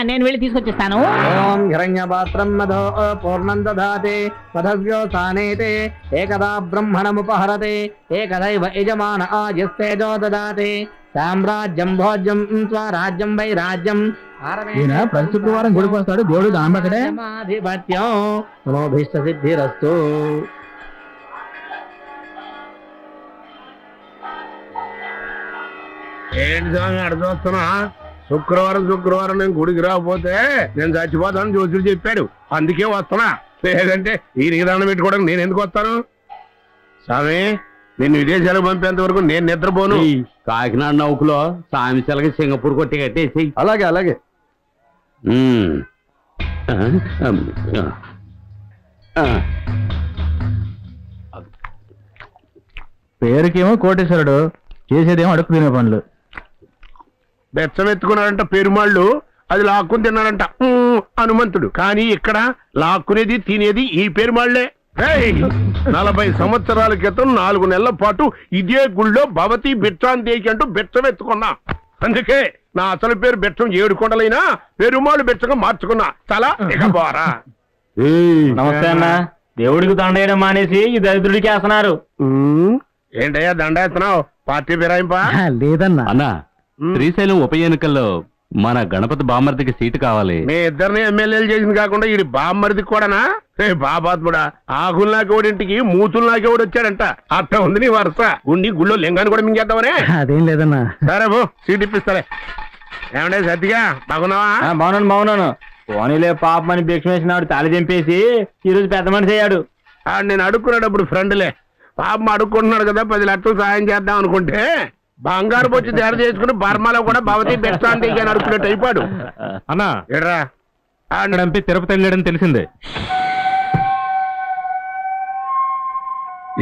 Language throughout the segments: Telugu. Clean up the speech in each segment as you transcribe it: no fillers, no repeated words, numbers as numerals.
నేను వెళ్ళి తీసుకొచ్చేస్తాను. ఓం హిరణ్యపాత్రం మధో పూర్ణం దదాతి పదవ్యోసానేతే ఏకదా బ్రహ్మణముపహరతే ఏకదైవ యజమాన ఆజిస్తేజో దదాతి సామ్రాజ్యం భోజ్యం స్వరాజ్యం వైరాజ్యం. ఈయన ప్రతి శుక్రవారం గుడికి వస్తాడు, దేవుడు దానబక్కడే. ఆధిపత్యం మనోభీష్ట సిద్ధిరస్తు. ఏంటి స్వామి అర్థమవుతున్నా? శుక్రవారం నేను గుడికి రాకపోతే నేను చచ్చిపోతాను జ్యోతులు చెప్పాడు, అందుకే వస్తున్నా. లేదంటే ఈ నిదానం పెట్టుకోవడానికి నేను ఎందుకు వస్తాను? స్వామి నేను విదేశాలకు పంపేంత వరకు నేను నిద్రపోను. కాకినాడ నౌకలో సామిసలకి సింగపూర్ కొట్టి కట్టేసి. అలాగే అలాగే. పేరుకేమో కోటేశ్వరుడు, చేసేదేమో అడుగు తినే పనులు. బెచ్చం ఎత్తుకున్నాడంట పెరుమాళ్ళు, అది లాక్కుని తిన్నాడంట హనుమంతుడు. కానీ ఇక్కడ లాక్కునేది తినేది ఈ పెరుమాళ్లే. 40 సంవత్సరాల క్రితం 4 నెలల పాటు ఇదే గుళ్ళో భవతి బిచ్చాందేకి అంటూ బిచ్చం ఎత్తుకున్నా. అందుకే నా అసలు పేరు బిచ్చం 7 కొండలైనా పెరుమాళ్ళు బిచ్చంగా మార్చుకున్నా. చాలా ఇకపోరా. నమస్తే అన్న. దేవుడికి దండేయడం మానేసి ఈ దరిద్రుడికి వేస్తున్నారు. ఏంటయ్యా దండేస్తున్నావు? పార్టీ ఫిరాయింపా? లేదన్నా. అన్నా, శ్రీశైలం ఉప ఎన్నికల్లో మన గణపతి బామ్మర్దికి సీటు కావాలి. మీ ఇద్దరిని ఎమ్మెల్యేలు చేసింది కాకుండా ఈ బామ్మరిది కూడానా? బాబాత్ముడా, ఆకులు నాకేవాడింటికి మూతులు నాకేవాడు వచ్చాడంట. అట్ట ఉంది నీ వరుస. గుళ్ళో లింగాన్ని కూడా మింగేద్దామనే. అదేం లేదన్నా. సరే బో, సీట్ ఇప్పిస్తాలే. ఏమంటే సత్తిగా బాగున్నావా? బాగున్నాను. పోనీలే, పాపమని భిక్ష వేసినాడు తాళి చంపేసి ఈరోజు పెద్ద మనిషి అయ్యాడు. నేను అడుక్కున్నాడప్పుడు ఫ్రెండ్లే. పాపం అడుక్కుంటున్నాడు కదా, 10 లక్షలు సాయం చేద్దాం అనుకుంటే బంగారు బొచ్చి తయారు చేసుకుని బర్మాలో కూడా భవతి బెట్టాంతి అని అడుక్కునేట్టు అయిపోయాడు. అన్నా ఎడ్రా చంపి తిరుపతి వెళ్ళాడని తెలిసిందే.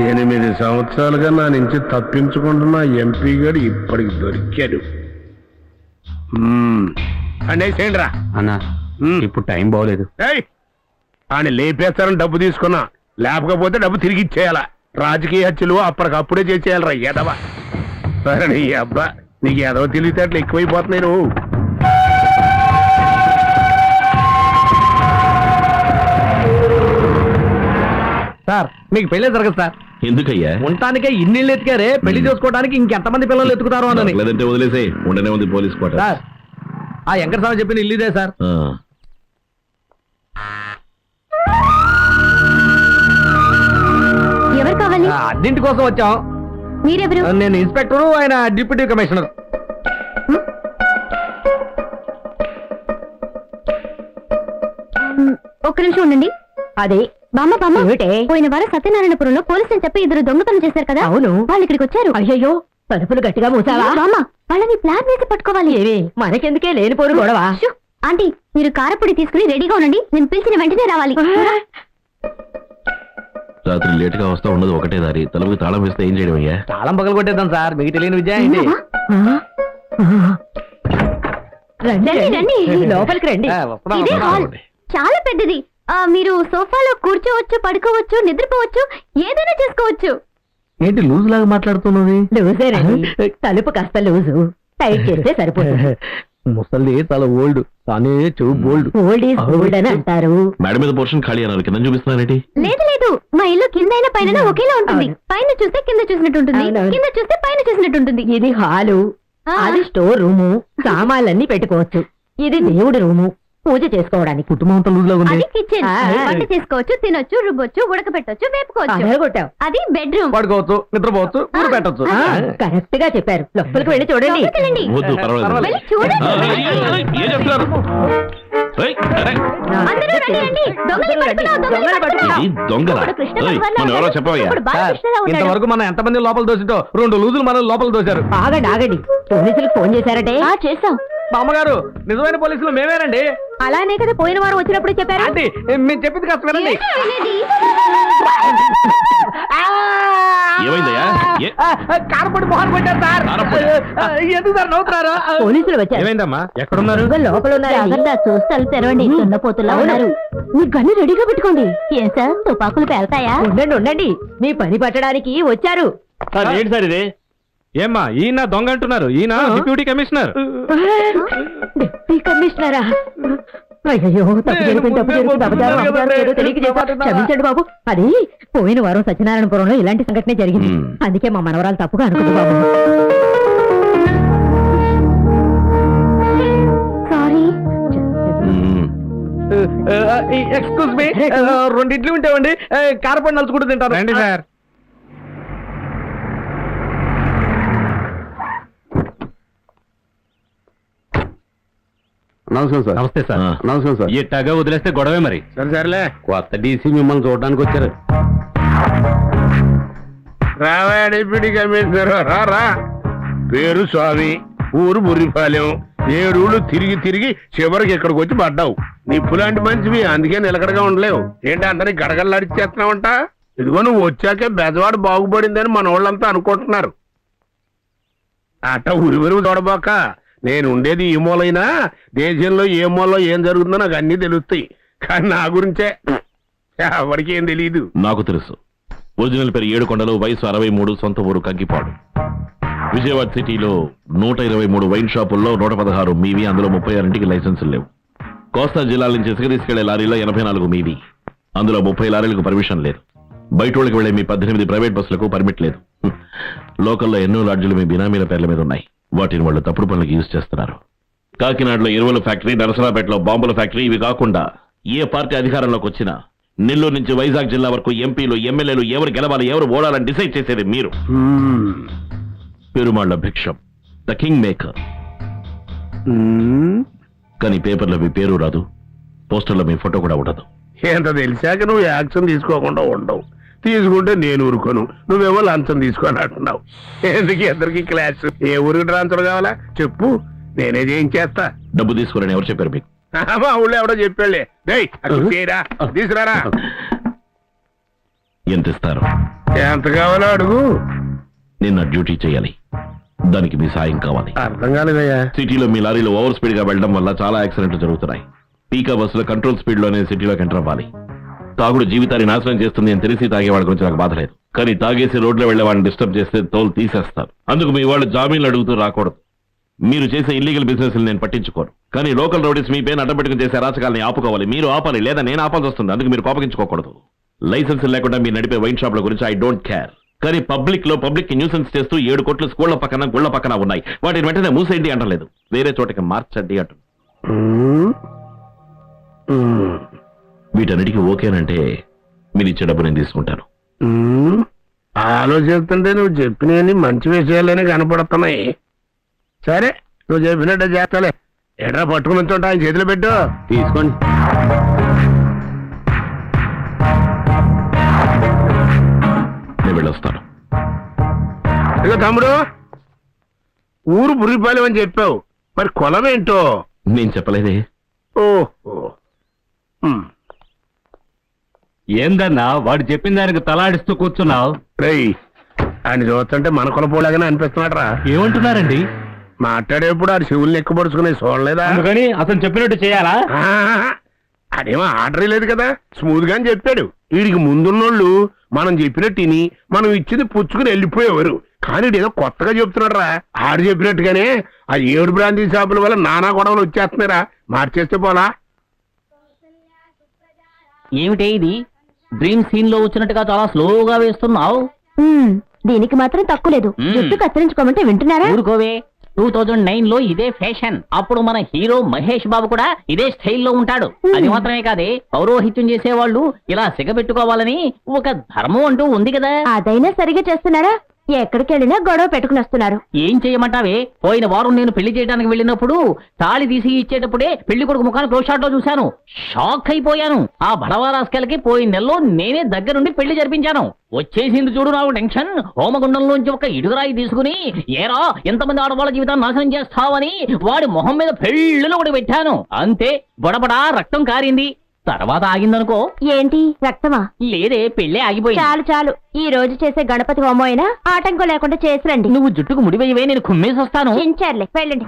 8 సంవత్సరాలుగా నా నుంచి తప్పించుకుంటున్న ఎంపీ గారు ఇప్పటికి దొరికాడు. అనేసేండ్రా అన్నా, ఇప్పుడు టైం బాగోలేదు. ఆయన లేపేస్తారని డబ్బు తీసుకున్నా, లేకపోతే డబ్బు తిరిగి ఇచ్చేయాల. రాజకీయ హత్యలు అప్పటికప్పుడే చేసేయాలరా ఎదవా. సరే నీ అబ్బా, నీకు ఎదవ తెలివితేటలు ఎక్కువైపోతున్నాయి నువ్వు. సార్ మీకు పెళ్ళే జరగదు సార్. ఎందుకయ్యా? ఉండటానికే ఇన్నిళ్ళు ఎత్తుకారే, పెళ్లి చేసుకోవడానికి ఇంకెంతమంది పిల్లలు ఎత్తుకుతారు అని. లేదంటే వదిలేసే, ఉండనే ఉంది పోలీస్ కోట. సార్ ఆ వెంకటస్వామి చెప్పిన ఇల్లు ఇదే సార్. ఎవరు కావాలి? అన్నింటి కోసం వచ్చాం. మీరెవరు? నేను ఇన్స్పెక్టర్, ఆయన డిప్యూటీ కమిషనర్. ఒక్క నిమిషం ఉండండి. అదే బామ్మ పోయిన వారం సత్యనారాయణపురంలో పోలీసులు చెప్పి 2 దొంగతనం చేశారు కదా. అవును, వాళ్ళు ఇక్కడికి వచ్చారు. అయ్యో, తలుపులు గట్టిగా మూసావా? బామ్మ, వాళ్ళని ప్లాన్ వేసి పట్టుకోవాలి. మనకెందుకే లేనిపోరు గొడవ. ఆంటీ, మీరు కారపొడి తీసుకుని రెడీగా ఉండండి, నేను పిలిచిన వెంటనే రావాలి. రాత్రి లేట్ గా వస్తా ఉండదు ఒకటే దారి. తలుపుకి తాళం వేస్తే ఏం చేయడం అయ్యా? తాళం పగలు కొట్టేద్దాం సార్, మీకు తెలియని విద్య ఏంటి? రండి, లోపలికి రండి. ఇదే హాల్, చాలా పెద్దది. మీరు సోఫాలో కూర్చోవచ్చు, పడుకోవచ్చు, నిద్రపోవచ్చు, ఏదైనా చేసుకోవచ్చు. ఏంటి లూజ్ లాగా మాట్లాడుతున్నది? తలుపు కాస్త లూజు, టైట్ చేస్తే సరిపోతుంది. ముసలి చాలా ఓల్డ్, కానీ చెవు బోల్డ్. ఓల్డ్ ఈజ్ గోల్డ్ అని అంటారు. మేడం మీద పోర్షన్ ఖాళీ అన్నారు, కింద చూపిస్తున్నారేంటి? లేదు, మా ఇల్లు కింద అయినా పైన ఒకేలా ఉంటుంది. పైన చూస్తే కింద చూసినట్టు ఉంటుంది, కింద చూస్తే పైన చూసినట్టు ఉంటుంది. ఇది హాలు, అది స్టోర్ రూము, సామాన్లన్నీ పెట్టుకోవచ్చు. ఇది దేవుడి రూము, పూజ చేసుకోవడానికి. కుటుంబం అంతా లూజ్ లాగా ఉంది. కిచెన్, వంట చేసుకోవచ్చు, తినొచ్చు, రుబ్బొచ్చు, ఉడకబెట్టొచ్చు, వేపుకోవచ్చు. అది బెడ్రూమ్, పడుకోవచ్చు, నిద్రపోవచ్చు, ఊరు పెట్టచ్చు. కరెక్ట్ గా చెప్పారు. లోపలికి వెళ్ళి చూడండి. వద్దు, పర్వాలేదు. వెళ్ళి చూడండి. ఏం చెప్తున్నారు? అందరూ రండి, రండి. దొంగల్ని పట్టుకున్నాం. ఇది దొంగలా? మనం ఎవరో చెప్పవయ్యా. ఇంతవరకు మనం ఎంతమంది లోపల దోసింటో 2 లూజులు మనం లోపల దోశారు. ఆగండి, పోలీసులకు ఫోన్ చేశారటే? చేశాం. బామ్మగారు, నిజమైన పోలీసులు మేమేనండి. అలానే కదా పోయిన వారం వచ్చినప్పుడు చెప్పారు. ఆంటీ, మేము చెప్పింది కాస్త వినండి. ఏమైందయ్యా? కారపొడి మొహాలు పెట్టారు సార్. ఎందుకు సార్ నవ్వుతున్నారు? పోలీసులు వచ్చారు. ఏమైందమ్మా? ఎక్కడున్నారు? లోపల ఉన్నారు. చూస్తే తెరవండి, దున్నపోతులా ఉన్నారు. మీ గన్ను రెడీగా పెట్టుకోండి. ఏం సార్, తుపాకులు పేల్తాయా? ఉండండి, మీ పని పట్టడానికి వచ్చారు. ఏంటి సార్ ఇది? ఏమ్మా ఈయన దొంగ అంటున్నారు, ఈయన డిప్యూటీ కమిషనర్. డిప్యూటీ కమిషనరా? అయ్యో, తప్పు జరిగింది, అబద్ధాలు ఏదో తెలియక చేశారు. క్షమించండి బాబు. అది పోయిన వారం సత్యనారాయణపురంలో ఇలాంటి సంఘటనే జరిగింది. అందుకే మా మనవరాలు తప్పుగా అనుకుంది బాబు. సారీ. ఎక్స్క్యూజ్ మీ, 2 ఇడ్లీ ఉంటాయండి, కారపడి నలుచుకుంటూ తింటారు. రండి సార్. నమస్కారం సార్. నమస్తే సార్. నమస్కారం సార్. ఎట్టాగా వదిలేస్తే గొడవే మరి. సరే సరేలే. కొత్త డీసీ మిమ్మల్ని చూడడానికి వచ్చారు. రావా డిప్యూటీ కమిషనర్, రా. పేరు స్వామి, ఊరు బుర్రిపాలెం. 7 ఊళ్ళు తిరిగి తిరిగి చివరికి ఇక్కడికి వచ్చి పడ్డావు. నిప్పులాంటి మంచివి, అందుకే నిలకడగా ఉండలేవు. ఏంటి అందరి గడగడలాడిచ్చేస్తున్నావంట? ఇదిగో నువ్వు వచ్చాకే బెజవాడు బాగుపడిందని మన వాళ్ళంతా అనుకుంటున్నారు. అట్ట ఉరివరు చూడబోక. నేను ఉండేది ఈ మూలైనా దేశంలో ఏ మూలలో ఏం జరుగుతుందో నాకు అన్నీ తెలుస్తాయి. కానీ నా గురించే ఎవరికి ఏం తెలియదు. నాకు తెలుసు. ఒరిజినల్ పేరు ఏడుకొండలు, వయసు 63, సొంత ఊరు కంకిపాడు. విజయవాడ సిటీలో 123 వైన్ షాపుల్లో 116 మీవి, అందులో 36కి లైసెన్సులు లేవు. కోస్తా జిల్లాల నుంచి ఇసుక తీసుకెళ్లే లారీలో 84 మీవి, అందులో 30 లారీలకు పర్మిషన్ లేదు. బయటోళ్ళకి వెళ్లే మీ 18 ప్రైవేట్ బస్సులకు పర్మిట్ లేదు. లోకల్లో ఎన్నో లాడ్జీలు మీ బినామీల పేర్ల మీద ఉన్నాయి. వాటిని వాళ్ళు తప్పుడు పనులకు యూజ్ చేస్తున్నారు. కాకినాడలో ఎరువుల ఫ్యాక్టరీ, నరసరాపేటలో బాంబుల ఫ్యాక్టరీ. ఇవి కాకుండా ఏ పార్టీ అధికారంలోకి వచ్చినా నెల్లూరు నుంచి వైజాగ్ జిల్లా వరకు ఎంపీలు, ఎమ్మెల్యేలు ఎవరు గెలవాలి, ఎవరు ఓడాలని డిసైడ్ చేసేది మీరు. పెరుమాళ్ల భిక్షం, ద కింగ్ మేకర్. కానీ పేపర్లో మీ పేరు రాదు, పోస్టర్లో మీ ఫోటో కూడా ఉండదు. ఎంత తెలిసాక నువ్వు యాక్షన్ తీసుకోకుండా ఉండవు. తీసుకుంటే నేను ఊరుకోను, నువ్వేమో లంచం తీసుకొని అంటున్నావు. ఎందుకు ఇద్దరికి క్లాస్? ఏ ఊరికి ట్రాన్స్ఫర్ కావాలా చెప్పు, నేనే చేయించేస్తా. డబ్బు తీసుకోరని ఎవరు చెప్పారు మీకు? మా ఊళ్ళో ఎవడో చెప్పాళ్లే. తీసుకురారా. ఎంత ఇస్తారు? ఎంత కావాలో అడుగు. నిన్న డ్యూటీ చేయాలి, దానికి మీ సాయం కావాలి. అర్థం కాలేదయ్యా. సిటీలో మీ లారీలో ఓవర్ స్పీడ్ గా వెళ్లడం వల్ల చాలా యాక్సిడెంట్లు జరుగుతున్నాయి. పీకా బస్సులో కంట్రోల్ స్పీడ్ లోనే సిటీలోకి ఎంటర్ అవ్వాలి. తాగుడు జీవితాన్ని నాశనం చేస్తుంది అని తెలిసి తాగేవాడి గురించి నాకు బాధ లేదు. కానీ తాగేసి రోడ్లో వెళ్లే వాడిని డిస్టర్బ్ చేస్తే తోలు తీసేస్తారు. అందుకు మీ వాళ్ళు జామీన్లు అడుగుతూ రాకూడదు. మీరు చేసే ఇల్లీగల్ బిజినెస్ నేను పట్టించుకోను, కానీ లోకల్ రౌడీస్ మీ పేరు అడ్డపెట్టుకుని చేసే అరాచకాలని ఆపుకోవాలి. మీరు ఆపాలి, లేదా నేను ఆపాల్సి వస్తుంది. అందుకు మీరు కోపగించుకోకూడదు. లైసెన్స్ లేకుండా మీరు నడిపే వైన్ షాప్ల గురించి ఐ డోంట్ కేర్. కానీ పబ్లిక్ న్యూసెన్స్ చేస్తూ 7 కోట్లు స్కూళ్ల పక్కన గుళ్ల పక్కన ఉన్నాయి. వాటిని వెంటనే మూసేయండి అంటలేదు, వేరే చోటకి మార్చండి అంటు. వీటన్నిటికీ ఓకేనంటే మీరు ఇచ్చే డబ్బు నేను తీసుకుంటాను. ఆలోచిస్తుంటే నువ్వు చెప్పినవన్నీ మంచి విషయాలనే కనపడుతున్నాయి. సరే, నువ్వు చెప్పినట్టే చేస్తాలే. ఎట్రా పట్టుకుని ఉంచుంటా, ఆయన చేతిలో పెట్టు. తీసుకోండి. నేను వెళ్ళొస్తాను. ఇక తమ్ముడు, ఊరు బుర్రిపాలెం అని చెప్పావు, మరి కొలమేంటో? నేను చెప్పలేదే. ఓహో. ఏందన్నా వాడు చెప్పిన దానికి తలాడిస్తూ కూర్చున్నావు? రేయ్, ఆయన చూస్తుంటే మన కొలపోలాగానే అనిపిస్తున్నాడు రా. ఏమంటున్నారండి? మాట్లాడేప్పుడు ఆడు శివుల్ని ఎక్కుపడుచుకునే చూడలేదా? అందుకని అతను చెప్పినట్టు చేయాలా? అదేమో ఆర్డర్ లేదు కదా, స్మూత్ గా అని చెప్పాడు. వీడికి ముందున్నోళ్ళు మనం చెప్పినట్టు విని మనం ఇచ్చింది పుచ్చుకుని వెళ్ళిపోయేవారు. కానీ ఏదో కొత్తగా చెప్తున్నాడు రా. ఆడు చెప్పినట్టుగానే ఆ 7 బ్రాంతి షాపుల వల్ల నానా గొడవలు వచ్చేస్తున్నారా. మార్చేస్తే పోలా? ఏమిటే ఇది? డ్రీమ్ సీన్ లో వచ్చినట్టుగా చాలా స్లోగా వేస్తున్నావు. దీనికి మాత్రం తక్కువ లేదు. జుట్టు కత్తిరించుకోమంటే వింటున్నారా? ఊరుకోవే. 2009 లో ఇదే ఫ్యాషన్. అప్పుడు మన హీరో మహేష్ బాబు కూడా ఇదే స్టైల్లో ఉంటాడు. అది మాత్రమే కాదే, పౌరోహిత్యం చేసేవాళ్ళు ఇలా సిగబెట్టుకోవాలని ఒక ధర్మం అంటూ ఉంది కదా. అదైనా సరిగా చేస్తున్నారా? ఎక్కడికి వెళ్ళినా గొడవ పెట్టుకుని వస్తున్నారు. ఏం చేయమంటావే? పోయిన వారం నేను పెళ్లి చేయడానికి వెళ్ళినప్పుడు తాళి తీసి ఇచ్చేటప్పుడే పెళ్లి కొడుకు ముఖాన్ని క్లోజ్ షాట్ లో చూశాను. షాక్ అయిపోయాను. ఆ బడవారాస్కలకి పోయిన నెలలో నేనే దగ్గరుండి పెళ్లి జరిపించాను. వచ్చేసింది చూడు నాకు టెన్షన్. హోమగుండంలోంచి ఒక ఇటుకరాయి తీసుకుని, ఏరా ఎంతమంది ఆడవాళ్ళ జీవితాన్ని నాశనం చేస్తావని వాడి మొహం మీద పెళ్లిలో ఒకటి పెట్టాను. అంతే, బడబడా రక్తం కారింది. తర్వాత ఆగిందనుకో. ఏంటి రక్తమా? లేదే, పెళ్లే ఆగిపోయింది. చాలు చాలు, ఈ రోజు చేసే గణపతి హోమం అయినా ఆటంకం లేకుండా చేసిరండి. నువ్వు జుట్టుకు ముడివేయవే, నేను కుమ్మేసి వస్తాను. ఇంచారులే, వెళ్ళండి.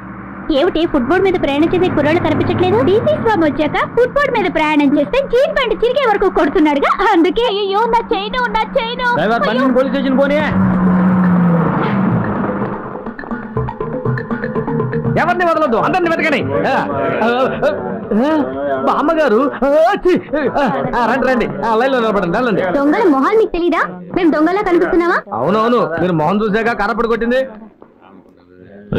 ఏమిటి ఫుట్బాల్ మీద ప్రయాణం చేసే కుర్రాళ్ళు కనిపించట్లేదు? డీసీ స్వామి వచ్చాక ఫుట్బాల్ మీద ప్రయాణం చేస్తే జీన్ ప్యాంట్ చిరిగే వరకు కొడుతున్నాడుగా, అందుకే. అయ్యో, నా చైను. పోలీస్ స్టేషన్ పోనీ. ఎవరిని వదలొద్దు, అందరిని వెతకండి. బామ్మగారు రండి రండి, లైన్ లో నిలబడండి, వెళ్ళండి. దొంగల మొహాలు మీకు తెలీదా? మేము దొంగలా కనిపిస్తున్నావా? అవునవును, మీరు మొహం చూసాక కనపడి కొట్టింది.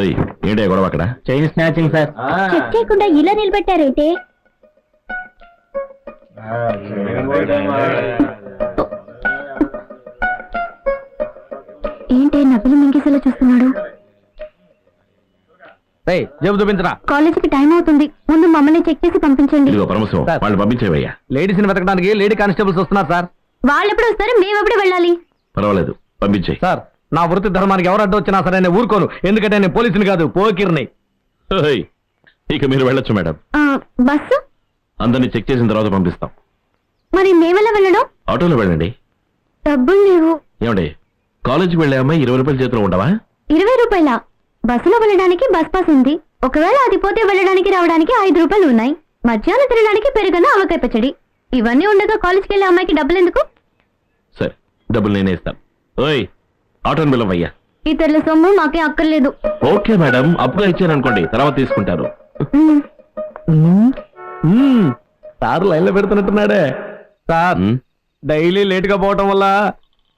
ఏయ్, ఏంటి గొడవ అక్కడ? Chain snatching sir. చెక్ చేయకుండా ఇలా నిలబెట్టారైతే ఏంటి నవ్వులు మింగేసేలా చూస్తున్నాడు? జేబు చూపించరా. కాలేజీకి టైం అవుతుంది, ముందు మమ్మల్ని చెక్ చేసి పంపించండి. ఇదిగో పరమశివం, వాళ్ళు పంపించేవయ్యా. లేడీస్ ని వెతకడానికి లేడీ కానిస్టేబుల్స్ వస్తున్నారు సార్. వాళ్ళు ఎప్పుడు వస్తారు, మేము ఎప్పుడు వెళ్ళాలి? పర్వాలేదు, పంపించే. సార్, నా వృత్తి ధర్మానికి ఎవరు అడ్డు వచ్చినా సరే నేను ఊరుకోను, ఎందుకంటే నేను పోలీసుని కాదు, పోకిర్ని. ఇక మీరు వెళ్ళొచ్చు మేడం. బస్సు అందరినీ చెక్ చేసిన తర్వాత పంపిస్తాం. మరి మేమెలా వెళ్ళడం? ఆటోలో వెళ్ళండి. డబ్బులు లేవు. ఏమండి, కాలేజీకి వెళ్ళే అమ్మాయి 20 రూపాయల చేతిలో ఉండవా? 20 రూపాయల? బస్సులో వెళ్ళడానికి బస్ పాస్ ఉంది, ఒకవేళ అది పోతే వెళ్ళడానికి రావడానికి 5 రూపాయలు ఉన్నాయి. మధ్యాహ్నం తినడానికి పెరుగన్న ఆవకాయ పచ్చడి, ఇవన్నీ ఉండగా కాలేజ్కి వెళ్ళే అమ్మాయికి డబ్బులు ఎందుకు? సరే, డబ్బులు నేనే ఇస్తాను. ఓయ్, ఆటోని పిలవయ్యా. ఇతరుల సొమ్ము మాకే అక్కర్లేదు. ఓకే మేడం, అప్పుగా ఇచ్చాను అనుకోండి, తర్వాత తీసుకుంటారు. సార్ లైన్ లో పెడుతున్నట్టున్నాడే. సార్, ఉమ్, డైలీ లేట్ గా పోవటం వల్ల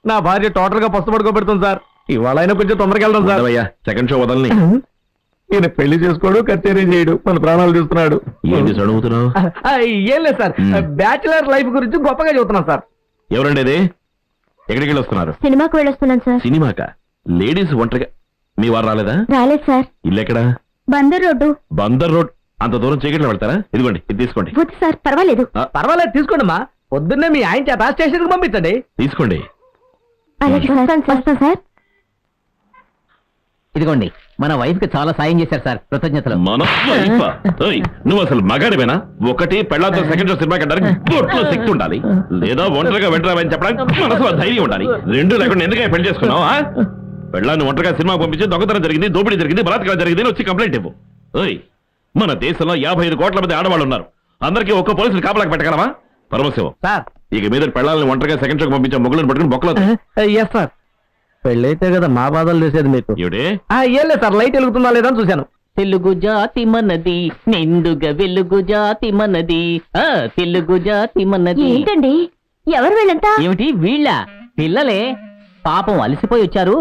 నా భార్య టోటల్ గా పస్తు పడుకోబెడుతుంది సార్. ఇవాళ అయినా కొంచెం తొందరగా వెళ్దాం సార్. ఉండవయ్యా, సెకండ్ షో వదలని. ఈయన పెళ్లి చేసుకోడు, కచేరీ చేయడు, మన ప్రాణాలు చూస్తున్నాడు. ఏంటి చదువుతున్నావు? ఏం లేదు సార్, బ్యాచిలర్ లైఫ్ గురించి గొప్పగా చెబుతున్నాం సార్. ఎవరండి ఇది? ఎక్కడికి వెళ్ళి వస్తున్నారు? సినిమాకు వెళ్ళొస్తున్నాను సార్. సినిమాక? లేడీస్ ఒంటరిగా? మీ వారు రాలేదా? రాలేదు సార్. ఇల్లు ఎక్కడా? బందర్ రోడ్డు. బందర్ రోడ్. అంత దూరం చీకట్లో వెళ్తారా? ఇదిగోండి, ఇది తీసుకోండి. వద్దు సార్, పర్వాలేదు. పర్వాలేదు, తీసుకోండి అమ్మా. పొద్దున్నే మీ ఆయన చేత స్టేషన్ కి పంపించండి. తీసుకోండి. అలాగే సార్, వస్తా సార్. ఇదిగోండి, మన వైఫ్ కి చాలా సాయం చేశారు సార్, కృతజ్ఞతలు. మన వైఫా? ఓయ్, నువ్వు అసలు మగాడివేనా? ఒకటి పెళ్ళాంతో సెకండ్ షో సినిమా కట్టడానికి బొట్లో శక్తి ఉండాలి, లేదా ఒంటరిగా వెంటరావని చెప్పడానికి మనసులో ధైర్యం ఉండాలి. రెండు లేకుండా ఎందుకే పెళ్లి చేసుకున్నావు? పెళ్ళాన్ని ఒంటరిగా సినిమా పంపించి దొంగతనం జరిగింది, దోపిడీ జరిగింది, బలాత్కారం జరిగింది వచ్చి కంప్లైంట్ ఇవ్వు. ఓయ్, మన దేశంలో 55 కోట్ల మంది ఆడవాళ్ళు ఉన్నారు, అందరికీ ఒక్క పోలీసులు కాపలాకి పెట్టగలమా? పరమశివం సార్, ఇక మీద పెళ్ళాలని ఒంటరిగా సెకండ్ షోకి పంపించే మొగ్గులను పట్టుకుని బొక్కలో ఎస్ సార్. పెళ్ళైతే కదా మా బాధలు చేసేది మీకు. ఏమిటి? ఏం లేదు సార్, లైట్ వెలుగుతుందా లేదా అని చూశాను. తెలుగు జాతి మనది, నిండుగా వెలుగు జాతి మనది, తెలుగు జాతి మనది. ఏంటండి, ఎవరు వీళ్ళంతా? ఏమిటి వీళ్ళ? పిల్లలే, పాపం అలసిపోయి వచ్చారు,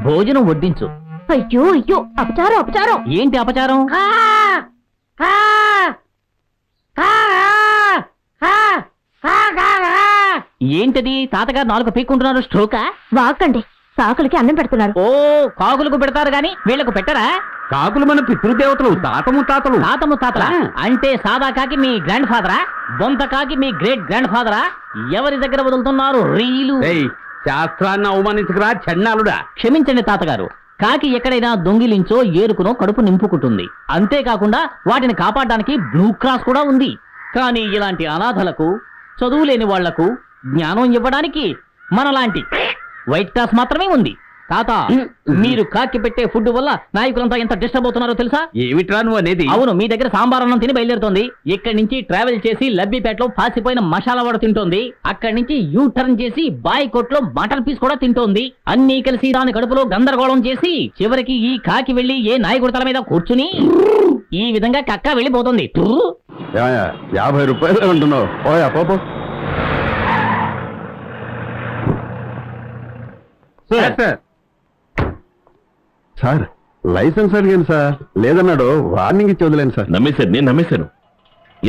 భోజనం వడ్డించు. అయ్యో అయ్యో, అపచారం అపచారం. ఏంటి అపచారం? ఏంటది? తాతగారు నాలుగు పీక్కుంటున్నారు, స్ట్రోకా? వాకండి, సాకులకి అన్నం పెడుతున్నారు. ఓ, కాకులకు పెడతారు గాని వీళ్ళకు పెట్టరా? కాకులు మన పితృదేవతలు, తాతము తాతలు. తాతము తాతలా? అంటే సాదా కాకి మీ గ్రాండ్ ఫాదరా, బొంత కాకి మీ గ్రేట్ గ్రాండ్ ఫాదరా? ఎవరి దగ్గర వదులుతున్నారు రీలు? శాస్త్రాన్ని అవమానించకరా చెన్నాలుడా. క్షమించండి తాతగారు, కాకి ఎక్కడైనా దొంగిలించో ఏరుకునో కడుపు నింపుకుంటుంది, అంతేకాకుండా వాటిని కాపాడడానికి బ్లూ క్రాస్ కూడా ఉంది. కానీ ఇలాంటి అనాథలకు, చదువు లేని వాళ్లకు జ్ఞానం ఇవ్వడానికి మనలాంటి వైట్ క్రాస్ మాత్రమే ఉంది. తాత, మీరు కాకి పెట్టే ఫుడ్ వల్ల నాయకులంతా ఎంత డిస్టర్బ్ అవుతున్నారో తెలుసా? ఏమిట్రా నువ్వు అనేది? అవును, మీ దగ్గర సాంబార్ అన్నం తిని బయలుదేరుతోంది, ఇక్కడి నుంచి ట్రావెల్ చేసి లబ్బిపేటలో పాసిపోయిన మసాలా వడ తింటోంది, అక్కడి నుంచి యూ టర్న్ చేసి బాయ్కోట్లో మటన్ పీస్ కూడా తింటోంది. అన్నీ కలిసి దాని కడుపులో గందరగోళం చేసి చివరికి ఈ కాకి వెళ్లి ఏ నాయకుడి తల మీద కూర్చుని ఈ విధంగా కక్క వెళ్ళిపోతుంది. 50 రూపాయలు అంటున్నావు? ఓయా పోపో. సార్, లైసెన్స్ అడిగాను సార్, లేదన్నాడు, వార్నింగ్ ఇచ్చి వదిలేను సార్. నమ్మేశాను, నేను నమ్మేశాను.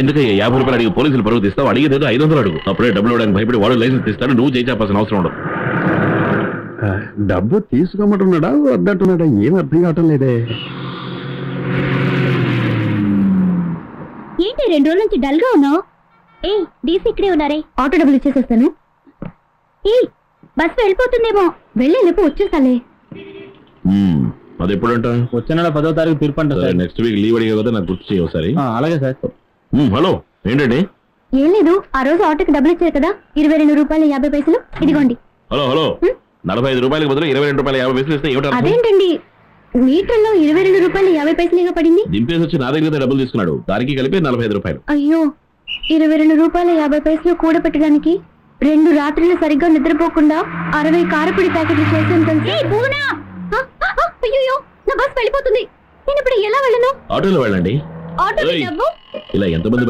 ఎందుకయ్యా 50 రూపాయలు అడిగి పోలీసులు పరుగు తీస్తావు? అడిగేదేదో 500 అడుగు, అప్పుడే డబ్బులు ఇవ్వడానికి భయపడి వాడు లైసెన్స్ తీస్తాడు, నువ్వు చేయి చెప్పాల్సిన అవసరం ఉండదు. డబ్బు తీసుకోమంటున్నాడా వద్దంటున్నాడా ఏం అర్థం కావటం లేదే. ఏంటి 2 రోజుల నుంచి డల్ గా ఉన్నావు? ఏ డీసీ ఇక్కడే ఉన్నారే, ఆటో డబ్బులు ఇచ్చేసేస్తాను. ఏ బస్ వెళ్ళిపోతుందేమో, వెళ్ళేపు వచ్చేసాలే. అది ఎప్పుడంట? వచ్చే నెల 10వ తారీఖు తీర్పు అంట సార్. నెక్స్ట్ వీక్ లీవ్ అడిగా కదా, నాకు గుర్తు చేయ ఒకసారి. అలాగే సార్. హలో, ఏంటండి? ఏం లేదు, ఆ రోజు ఆటోకి డబ్బులు ఇచ్చారు కదా, 22 రూపాయలు 50 పైసలు, ఇదిగోండి. హలో హలో, 45 రూపాయలకు బదులు 22 రూపాయలు 50 పైసలు ఇస్తే ఏమిటి? అదేంటండి, మీటర్లో 22 రూపాయలు 50 పైసలుగా పడింది. దింపేసి వచ్చి నా దగ్గర డబ్బులు తీసుకున్నాడు, దానికి కలిపి 45 రూపాయలు. అయ్యో, 22 రూపాయల 50 పైసలు కూడబెట్టడానికి 2 రాత్రులు సరిగ్గా నిద్రపోకుండా 60 కారపొడి ప్యాకెట్లు చేసాను తెలుసా? అయ్యో, నా బస్ వెళ్ళిపోతుంది. నేను ఇప్పుడు ఎలా వెళ్ళను? ఆటోలో వెళ్ళండి ఆటోకి ఏయ్, డబ్బు ఇలా ఎంతమంది